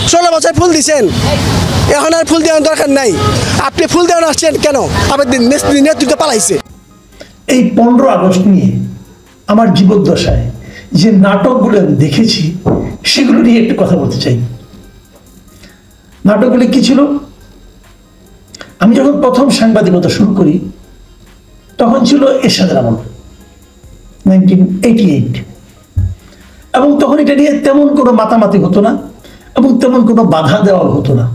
16 বছর ফুল দিছেন, এখন আর ফুল দেওয়ার দরকার নাই। আপনি ফুল দেওয়ার আসছেন কেন? আপনাদের নেতৃত্ব পালাইছে। এই 15 আগস্ট নিয়ে আমার জীবদ্দশায় যে নাটকগুলো আমি দেখেছি সেগুলো নিয়ে একটু কথা বলতে চাই। নাটকগুলি কি ছিল? আমি যখন প্রথম সাংবাদিকতা শুরু করি তখন ছিল এরশাদের আমল, 1988, এবং তখন এটা নিয়ে তেমন কোনো মাতামাতি হতো না এবং তেমন কোনো বাধা দেওয়া হতো না।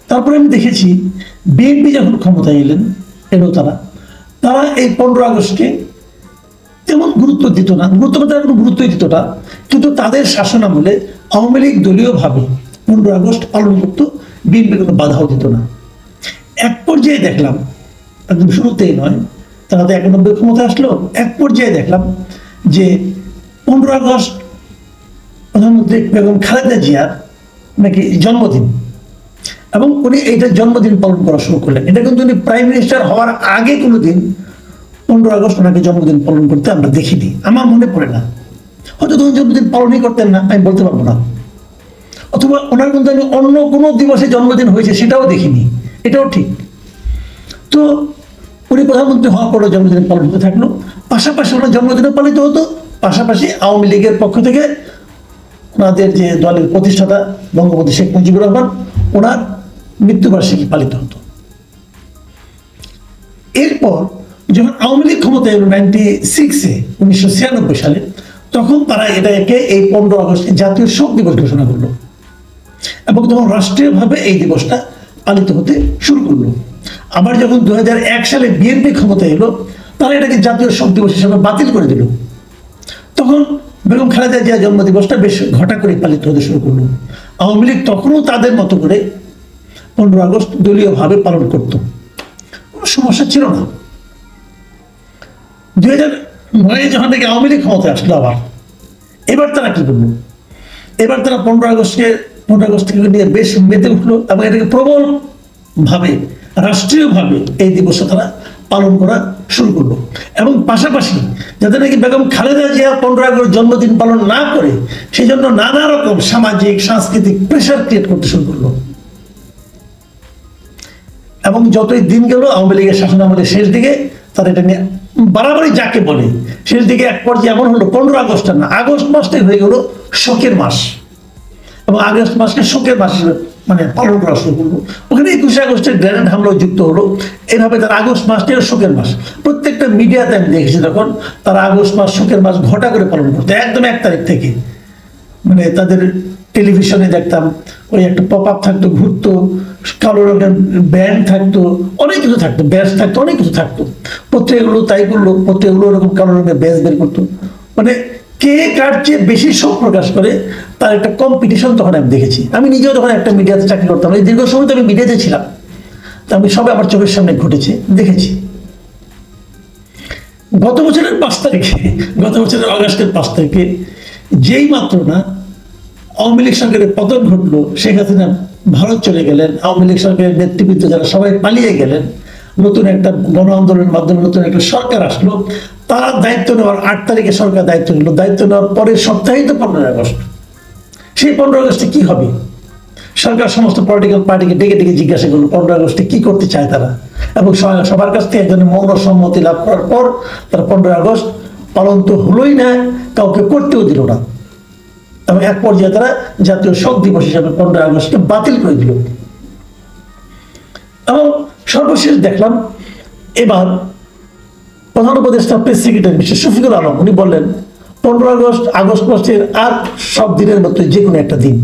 তারপরে আমি দেখেছি বিএনপি যখন ক্ষমতায় এলো তারা এই 15 আগস্টকে তেমন গুরুত্ব দিত না, কোনো গুরুত্বই দিত না, কিন্তু তাদের শাসন আমলে আওয়ামী লীগ দলীয়ভাবে 15 আগস্ট পালন করতো, বিএনপি কোনো বাধাও দিত না। এক পর্যায়ে দেখলাম, একদম শুরুতেই নয়, তারা তো 91 ক্ষমতায় আসলো, এক পর্যায়ে দেখলাম যে 15 আগস্ট প্রধানমন্ত্রী বেগম খালেদা জিয়ার নাকি জন্মদিন, এবং উনি এইটা জন্মদিন পালন করা শুরু করলেন। এটা কিন্তু উনি প্রাইম মিনিস্টার হওয়ার আগে কোনোদিন 15 আগস্ট ওনাকে জন্মদিন পালন করতে আমরা দেখিনি, আমার মনে পড়ে না। হয়তো তখন জন্মদিন পালনই করতেন না, আমি বলতে পারবো না। অথবা ওনার কিন্তু আমি অন্য কোনো দিবসে জন্মদিন হয়েছে সেটাও দেখিনি, এটাও ঠিক। তো উনি প্রধানমন্ত্রী হওয়ার পরে জন্মদিন পালন হতে থাকলো, পাশাপাশি ওনার জন্মদিনও পালিত হতো, পাশাপাশি আওয়ামী লীগের পক্ষ থেকে ওনাদের যে দলের প্রতিষ্ঠাতা বঙ্গবন্ধু শেখ মুজিবুর রহমান, ওনার মৃত্যুবার্ষিকী পালিত হতো। এরপর যখন আওয়ামী লীগ ক্ষমতায় এলো 1996 সালে, তখন তারা এটাকে এই 15 আগস্ট জাতীয় শোক দিবস ঘোষণা করলো, এবং তখন রাষ্ট্রীয়ভাবে এই দিবসটা পালিত হতে শুরু করলো। আবার যখন 2001 সালে বিএনপি ক্ষমতায় এলো, তারা এটাকে জাতীয় শোক দিবস হিসেবে বাতিল করে দিল। তখন বেগম খালেদা জিয়া জন্মদিবসটা বেশ ঘটা করে পালিত হতে শুরু করলো। আওয়ামী লীগ তখনও তাদের মতো করে 15 আগস্ট দলীয়ভাবে পালন করত, কোনো সমস্যা ছিল না। 2009 যখন থেকে আওয়ামী লীগ ক্ষমতায় আসলো, আবার এবার তারা কি করলো? এবার তারা 15 আগস্টকে নিয়ে বেশ মেতে উঠলো, এবং এটাকে প্রবল ভাবে রাষ্ট্রীয়ভাবে এই দিবসটা তারা পালন করা শুরু করলো। এবং পাশাপাশি যাতে নাকি বেগম খালেদা জিয়া 15 আগস্ট জন্মদিন পালন না করে, সেই জন্য নানা রকম সামাজিক সাংস্কৃতিক প্রেশার ক্রিয়েট করতে শুরু করলো। এবং যতই দিন গেল আওয়ামী লীগের শাসন আমলের শেষ দিকে তারা এটা নিয়ে বাড়াবাড়ি যাকে বলে, শেষ দিকে এক পর্যায়ে এমন হলো 15 আগস্ট না, আগস্ট মাসটাই হয়ে গেল শোকের মাস, এবং আগস্ট মাসকে শোকের মাস মানে পালন করা শুরু করলো। ওখানে 21 আগস্টের গ্রেনেড হামলাও যুক্ত হলো। এইভাবে তারা আগস্ট মাসটাই শোকের মাস। প্রত্যেকটা মিডিয়াতে আমি দেখেছি তখন তারা আগস্ট মাস শোকের মাস ঘটা করে পালন করতো, একদম 1 তারিখ থেকে। মানে তাদের টেলিভিশনে দেখতাম ওই একটা পপ আপ থাকতো, ঘুরতো, কালো রঙের ব্যান্ড থাকতো, অনেক কিছু থাকতো, ব্যাস থাকতো, অনেক কিছু থাকতো। পত্রিকাগুলো তাই করলো, পত্রিকাগুলো ওরকম কালো রঙের ব্যাস বের করতো। মানে কে কার চেয়ে বেশি শোক প্রকাশ করে তার একটা কম্পিটিশন তখন আমি দেখেছি। আমি নিজেও তখন একটা মিডিয়াতে চাকরি করতাম, এই দীর্ঘ সময় তো আমি মিডিয়াতে ছিলাম, তা আমি সবাই আমার চোখের সামনে ঘটেছে দেখেছি। গত বছরের আগস্টের 5 তারিখে যেই মাত্র না আওয়ামী লীগ সরকারের পতন ঘটলো, শেখ হাসিনা ভারত চলে গেলেন, আওয়ামী লীগ সরকারের নেতৃবৃন্দ যারা সবাই পালিয়ে গেলেন, নতুন একটা গণ আন্দোলনের মাধ্যমে নতুন একটা সরকার আসলো। তারা দায়িত্ব নেওয়ার 8 তারিখে সরকার দায়িত্ব নিল, দায়িত্ব নেওয়ার পরের সপ্তাহেই তো 15 আগস্ট। সেই 15 আগস্টে কি হবে? সরকার সমস্ত পলিটিক্যাল পার্টিকে ডেকে ডেকে জিজ্ঞাসা করলো 15 আগস্টে কি করতে চায় তারা, এবং সবার কাছ থেকে একজনের মৌন সম্মতি লাভ করার পর তারা 15 আগস্ট পালন তো হলোই না, কাউকে করতেও দিল না, এবং এক পর্যায়ে তারা জাতীয় শোক দিবস হিসাবে 15 আগস্টকে বাতিল করে দিল। এবং সর্বশেষ দেখলাম এবার প্রধান উপদেষ্টা press secretary mister Shafiqul Alam উনি বললেন 15 আগস্ট মাসের আর সব দিনের মতো যে কোনো একটা দিন।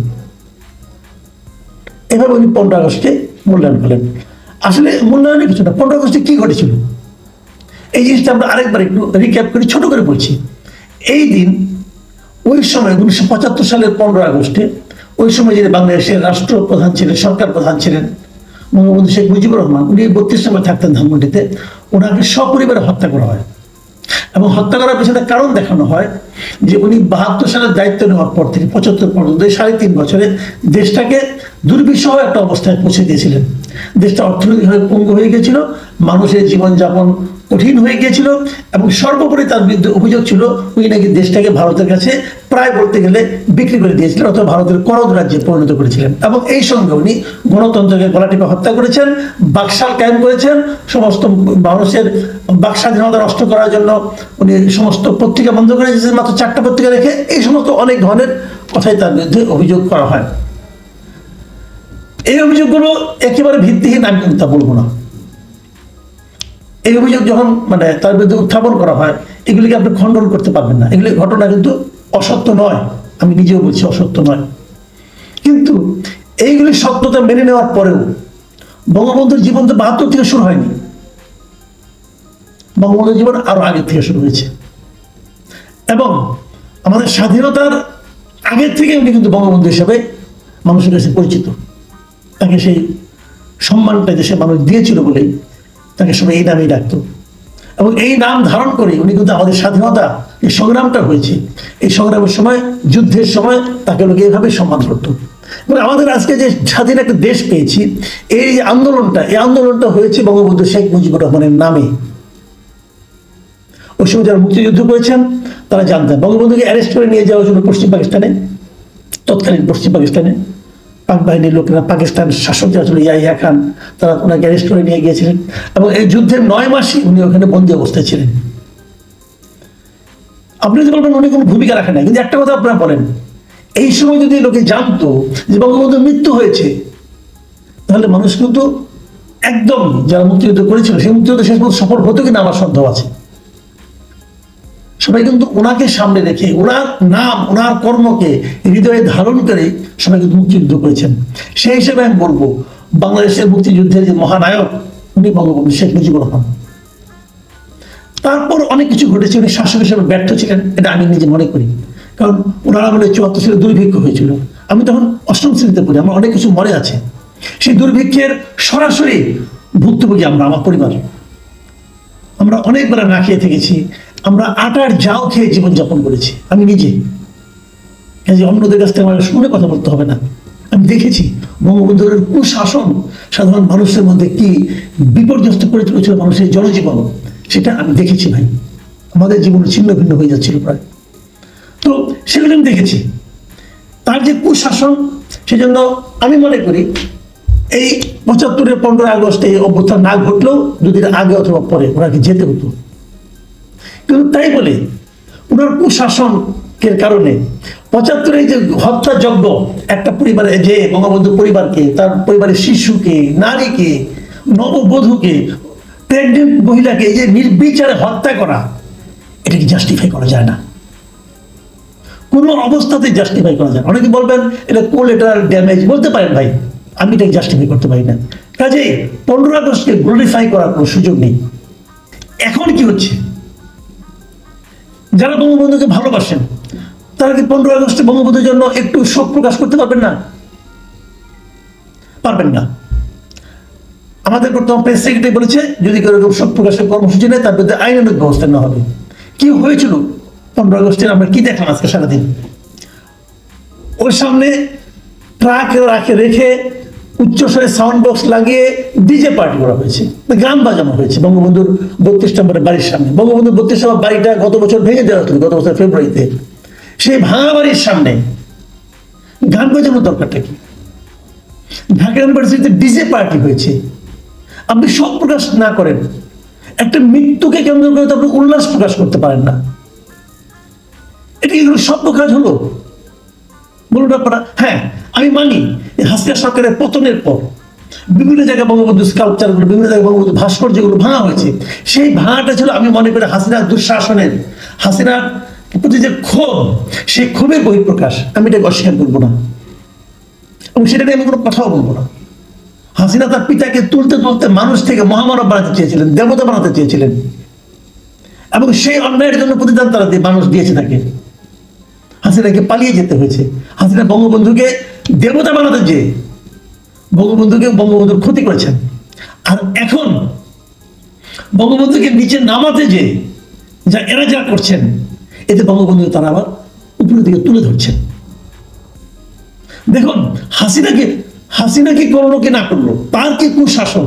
এভাবে উনি 15 আগস্টকে মূল্যায়ন করলেন। আসলে মূল্যায়নের কিছু না, 15 আগস্টে কি ঘটেছিল এই জিনিসটা আমরা আরেকবার একটু রিক্যাপ করে ছোট করে বলছি। এই দিন ওই সময় 1975 সালের 15 আগস্টে ওই সময় যিনি বাংলাদেশের রাষ্ট্রপ্রধান ছিলেন, সরকার প্রধান ছিলেন বঙ্গবন্ধু শেখ মুজিবুর রহমান, উনি 32 সালে থাকতেন ধানমন্ডিতে, ওনাকে সপরিবারে হত্যা করা হয়। এবং হত্যা করার পেছনে কারণ দেখানো হয় যে উনি 72 সালের দায়িত্ব নেওয়ার পর থেকে 75 পর্যন্ত 3.5 বছরে দেশটাকে দুর্বিষহ একটা অবস্থায় পৌঁছে দিয়েছিলেন। দেশটা অর্থনৈতিকভাবে পঙ্গু হয়ে গিয়েছিল, মানুষের জীবনযাপন কঠিন হয়ে গিয়েছিল, এবং সর্বোপরি তার বিরুদ্ধে অভিযোগ ছিল উনি নাকি দেশটাকে ভারতের কাছে প্রায় বলতে গেলে বিক্রি করে দিয়েছিলেন অথবা ভারতের করদ রাজ্যে পরিণত করেছিলেন, এবং এই সঙ্গে উনি গণতন্ত্রকে গলা টিপে হত্যা করেছেন, বাকশাল কায়েম করেছেন, সমস্ত মানুষের বাক স্বাধীনতা নষ্ট করার জন্য উনি সমস্ত পত্রিকা বন্ধ করে দিয়েছেন, মাত্র 4টা পত্রিকা রেখে। এই সমস্ত অনেক ধরনের কথাই তার বিরুদ্ধে অভিযোগ করা হয়। এই অভিযোগগুলো একেবারে ভিত্তিহীন, আমি কিন্তু তা বলবো না। এই অভিযোগ যখন তার বিরুদ্ধে উত্থাপন করা হয়, এগুলিকে আপনি খণ্ডন করতে পারবেন না। এগুলি ঘটনা কিন্তু অসত্য নয়, আমি নিজেও বলছি অসত্য নয়। কিন্তু এইগুলি সত্যতা মেনে নেওয়ার পরেও বঙ্গবন্ধুর জীবন তো 72 থেকে শুরু হয়নি, বঙ্গবন্ধুর জীবন আরো আগে থেকে শুরু হয়েছে, এবং আমাদের স্বাধীনতার আগের থেকে উনি কিন্তু বঙ্গবন্ধু হিসেবে মানুষের কাছে পরিচিত। তাকে সেই সম্মানটা দেশের মানুষ দিয়েছিল বলেই তাকে সবাই এই নামেই ডাকতো, এবং এই নাম ধারণ করে উনি কিন্তু আমাদের স্বাধীনতা এই সংগ্রামটা হয়েছে, এই সংগ্রামের সময়, যুদ্ধের সময় তাকে লোকে এইভাবে সম্মান করতো। এবং আমাদের আজকে যে স্বাধীন একটা দেশ পেয়েছি, এই আন্দোলনটা হয়েছে বঙ্গবন্ধু শেখ মুজিবুর রহমানের নামে। ওই সময় যারা মুক্তিযুদ্ধ করেছেন তারা জানতেন বঙ্গবন্ধুকে অ্যারেস্ট করে নিয়ে যাওয়া হয়েছিল পশ্চিম পাকিস্তানে, তৎকালীন পশ্চিম পাকিস্তানে। পাক বাহিনীর লোকেরা, পাকিস্তান শাসক যারা ছিল ইয়াহিয়া খান, তারা ওনাকে অ্যারেস্ট করে নিয়ে গিয়েছিলেন, এবং এই যুদ্ধের 9 মাসই উনি ওখানে বন্দী অবস্থায় ছিলেন। আপনি যদি বলবেন উনি কোনো ভূমিকা রাখেন না, কিন্তু একটা কথা আপনারা বলেন, এই সময় যদি লোকে জানতো যে বঙ্গবন্ধুর মৃত্যু হয়েছে, তাহলে মানুষ কিন্তু একদম যারা মুক্তিযুদ্ধ করেছিল সেই মুক্তিযুদ্ধ শেষ পর্যন্ত সফল হতো কিনা আমার সন্দেহ আছে। সবাই কিন্তু ওনাকে সামনে রেখে, ওনার নাম, ওনার কর্মকে হৃদয়ে ধারণ করে সবাই কিন্তু মুক্তিযুদ্ধ করেছেন। সেই হিসেবে আমি বলবো বাংলাদেশের মুক্তিযুদ্ধের যে মহানায়ক উনি বঙ্গবন্ধু শেখ মুজিবুর রহমান। তারপর অনেক কিছু ঘটেছে, উনি শাসক হিসেবে ব্যর্থ ছিলেন, এটা আমি নিজে মনে করি। কারণ ওনার আমলে 74 সালে দুর্ভিক্ষ হয়েছিল, আমি তখন 8ম শ্রেণীতে পড়ি, আমার অনেক কিছু মনে আছে। সেই দুর্ভিক্ষের সরাসরি ভুক্তভোগী আমার পরিবার। আমরা অনেকবার না খেয়ে থেকেছি, আমরা আটার জাও খেয়ে জীবনযাপন করেছি, আমি নিজে। অন্যদের কাছ থেকে আমার শুনে কথা বলতে হবে না, আমি দেখেছি বঙ্গবন্ধুর কুশাসন সাধারণ মানুষের মধ্যে কি বিপর্যস্ত করে তুলেছিল মানুষের জনজীবন, সেটা আমি দেখেছি ভাই। আমাদের জীবন ছিন্ন ভিন্ন হয়ে যাচ্ছিল প্রায়। তো সেগুলো আমি দেখেছি, তার যে কুশাসন, সেজন্য আমি মনে করি এই 75-এর 15 আগস্টে এই অভ্যুত্থান না ঘটলেও 2 দিন আগে অথবা পরে ওনাকে যেতে হতো। কিন্তু তাই বলে ওনার কুশাসনের কারণে 75-এ যে হত্যাযজ্ঞ, একটা পরিবারে যে বঙ্গবন্ধু পরিবারকে, তার পরিবারের শিশুকে, নারীকে, নববধূকে, প্রেগনেন্ট মহিলাকে এই যে নির্বিচারে হত্যা করা, এটাকে জাস্টিফাই করা যায় না, কোনো অবস্থাতেই জাস্টিফাই করা যায় না। অনেকে বলবেন এটা কোলেটারাল ড্যামেজ, বলতে পারেন ভাই, আমি এটাকে জাস্টিফাই করতে পারি না। কাজে 15 আগস্টকে গ্লোরিফাই করার কোনো সুযোগ নেই। এখন কি হচ্ছে, যারা বঙ্গবন্ধুকে ভালোবাসেন তারা কি 15 আগস্টে বঙ্গবন্ধুর জন্য একটু শোক প্রকাশ করতে পারবেন না? পারবেন না। আমাদের বর্তমান প্রেস সেক্রেটারি বলেছে যদি কেউ এরকম শোক প্রকাশের কর্মসূচি নেয় তার বিরুদ্ধে আইনানুগ ব্যবস্থা নেওয়া হবে। কি হয়েছিল 15 আগস্টের আমরা কি দেখলাম আজকে সারাদিন? ওর সামনে ট্রাক রেখে উচ্চস্বরে সাউন্ড বক্স লাগিয়ে ডিজে পার্টি করা হয়েছে, গান বাজানো হয়েছে বঙ্গবন্ধুর 32 নম্বরের বাড়ির সামনে। বঙ্গবন্ধুর 32 নম্বর বাড়িটা গত বছর ভেঙে দেওয়া হতো, গত বছর ফেব্রুয়ারিতে। সেই ভাঙা বাড়ির সামনে গান বাজানোর দরকারটা কি? ঢাকা ইউনিভার্সিটিতে ডিজে পার্টি হয়েছে, আপনি শোক প্রকাশ না করেন, একটা মৃত্যুকে কেন্দ্র করে তো আপনি উল্লাস প্রকাশ করতে পারেন না। এটা কি সভ্য কাজ হলো বলুন আপনারা? হ্যাঁ, আমি মানি হাসিনা সরকারের পতনের পর বিভিন্ন জায়গায় বঙ্গবন্ধু স্কাল্পচারগুলো, বিভিন্ন জায়গায় বঙ্গবন্ধু ভাস্কর্যগুলো ভাঙা হয়েছে। সেই ভাঙাটা ছিল আমি মনে করি হাসিনার দুঃশাসনের, হাসিনার প্রতি যে ক্ষোভ, সেই ক্ষোভের বহিঃপ্রকাশ। আমি এটাকে অস্বীকার করবো না, এবং সেটা নিয়ে আমি কোনো কথাও বলবো না। হাসিনা তার পিতাকে তুলতে তুলতে মানুষ থেকে মহামানব বানাতে চেয়েছিলেন, দেবতা বানাতে চেয়েছিলেন, এবং সেই অন্যায়ের জন্য প্রতিদান তারা মানুষ দিয়েছে তাকে। হাসিনাকে পালিয়ে যেতে হয়েছে। হাসিনা বঙ্গবন্ধুকে দেবতা বানাতে চেয়ে বঙ্গবন্ধুর ক্ষতি করেছেন, আর এখন বঙ্গবন্ধুকে নিচে নামাতে যে এরা যা করছেন, এতে বঙ্গবন্ধু তারা আবার উপরের দিকে তুলে ধরছেন। দেখুন, হাসিনা কি করলো কি না করলো, তার কি কুশাসন,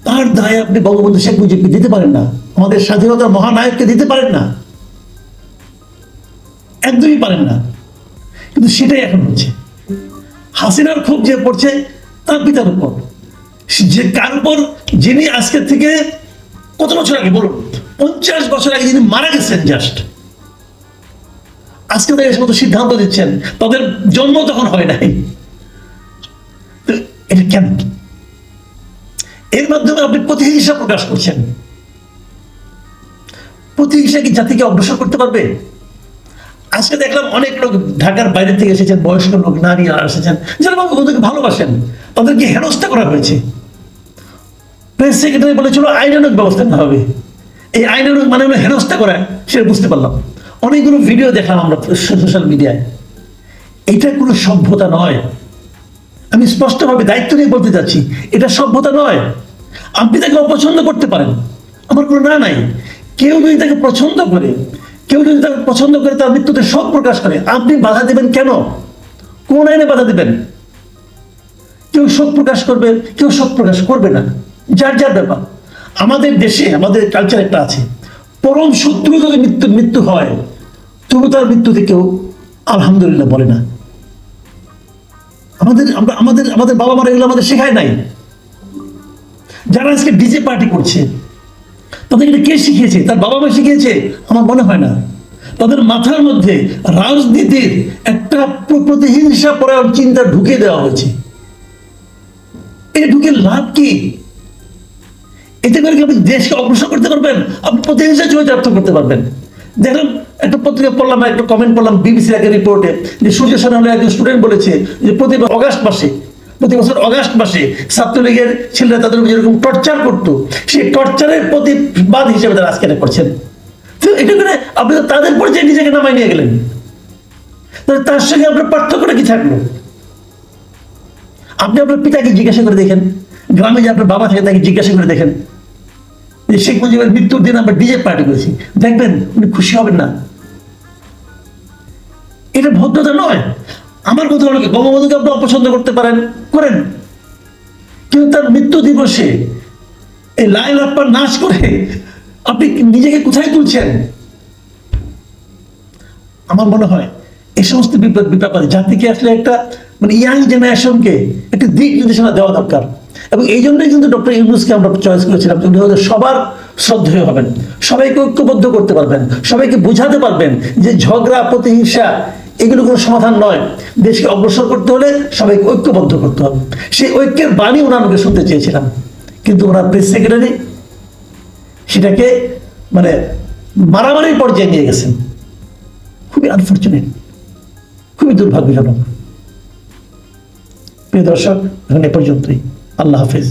তার দায় আপনি বঙ্গবন্ধু শেখ মুজিবকে দিতে পারেন না, আমাদের স্বাধীনতার মহানায়ককে দিতে পারেন না, একদমই পারেন না। কিন্তু সেটাই এখন হচ্ছে। হাসিনার ক্ষোভ যে পড়ছে তার পিতার উপর, যে কার উপর, যিনি আজকে থেকে কত বছর আগে বলুন, 50 বছর আগে যিনি মারা গেছেন জাস্ট, আজকে তারা এসব সিদ্ধান্ত দিচ্ছেন, তাদের জন্ম তখন হয় নাই। তো এটা কেন? এর মাধ্যমে আপনি প্রতিহিংসা প্রকাশ করছেন। প্রতিহিংসা কি জাতিকে অগ্রসর করতে পারবে? আজকে দেখলাম অনেক লোক ঢাকার বাইরে থেকে এসেছেন, বয়স্ক লোক, নারী এসেছেন, যারা বঙ্গবন্ধুকে ভালোবাসেন, তাদেরকে হেনস্থা করা হয়েছে। প্রেস সেক্রেটারি বলেছিল আইনানুগ ব্যবস্থা নেওয়া হবে। এই আইনানুগ মানে হলো হেনস্থা করা, সেটা বুঝতে পারলাম। অনেকগুলো ভিডিও দেখলাম আমরা সোশ্যাল মিডিয়ায়। এটা কোনো সভ্যতা নয়। আমি স্পষ্টভাবে দায়িত্ব নিয়ে বলতে চাচ্ছি, এটা সভ্যতা নয়। আপনি তাকে অপছন্দ করতে পারেন, আমার কোনো না নাই। কেউ যদি তাকে পছন্দ করে, কেউ যদি তাকে পছন্দ করে তার মৃত্যুতে শোক প্রকাশ করে, আপনি বাধা দেবেন কেন? কোন আইনে বাধা দেবেন? কেউ শোক প্রকাশ করবে, কেউ শোক প্রকাশ করবে না, যার যার ব্যাপার। আমাদের দেশে আমাদের কালচার একটা আছে, পরম শত্রু যদি মৃত্যু হয় তবু তার মৃত্যুতে কেউ আলহামদুলিল্লাহ বলে না। আমাদের বাবা মারা এগুলো আমাদের শেখায় নাই। যারা আজকে ডিজে পার্টি করছে, তাদের এটা কে শিখিয়েছে? তার বাবা মা শিখিয়েছে? আমার মনে হয় না। তাদের মাথার মধ্যে রাজনীতির একটা প্রতিহিংসা পরায়ণ চিন্তা ঢুকে দেওয়া হয়েছে। এটা ঢুকে লাভ কি? এতে করে কি আপনি দেশকে অগ্রসর করতে পারবেন? আপনি প্রতিহিংসা চরিতার্থ করতে পারবেন। দেখলাম একটা পত্রিকা পড়লাম, একটা কমেন্ট পড়লাম বিবিসির একটা রিপোর্টে, যে সূর্য সেনা হলে একজন স্টুডেন্ট বলেছে যে প্রতি বছর অগাস্ট মাসে ছাত্রলীগের ছেলেরা তাদের যেরকম টর্চার করতো, সেই টর্চারের প্রতিবাদ হিসেবে তারা আজকে এটা করছেন। তো এটা করে আপনি তো তাদের পর্যায়ে নিজেকে নামাই নিয়ে গেলেন। তার সঙ্গে আপনার পার্থক্যটা কি থাকলো? আপনি আপনার পিতাকে জিজ্ঞাসা করে দেখেন, গ্রামে যে আপনার বাবা থাকে তাকে জিজ্ঞাসা করে দেখেন যে শেখ মুজিবের মৃত্যুর দিন আমরা ডিজে পার্টি করেছি, দেখবেন উনি খুশি হবেন না। এটা ভদ্রতা নয়। আমার কথা হলো কি, বঙ্গবন্ধুকে আপনি অপছন্দ করতে পারেন, করেন, কিন্তু তার মৃত্যু দিবসে এই লাইন লাপ্পার নাশ করে আপনি নিজেকে কোথায় তুলছেন? আমার মনে হয় এই সমস্ত ব্যাপারে জাতিকে আসলে একটা মানে ইয়াং জেনারেশনকে একটা দিক নির্দেশনা দেওয়া দরকার। এবং এই জন্যই কিন্তু ডক্টর ইউনূসকে আমরা চয়েস করেছিলাম। উনি হয়তো সবার শ্রদ্ধেয় হবেন, সবাইকে ঐক্যবদ্ধ করতে পারবেন, সবাইকে বোঝাতে পারবেন যে ঝগড়া প্রতিহিংসা এগুলো কোনো সমাধান নয়। দেশকে অগ্রসর করতে হলে সবাইকে ঐক্যবদ্ধ করতে হবে। সেই ঐক্যের বাণী ওনার মুখে শুনতে চেয়েছিলাম, কিন্তু ওনার প্রেস সেক্রেটারি সেটাকে মানে মারামারির পর্যায়ে নিয়ে গেছেন। খুবই আনফর্চুনেট, খুবই দুর্ভাগ্যজনক। প্রিয় দর্শক, এখন এ পর্যন্তই। আল্লাহ হাফেজ।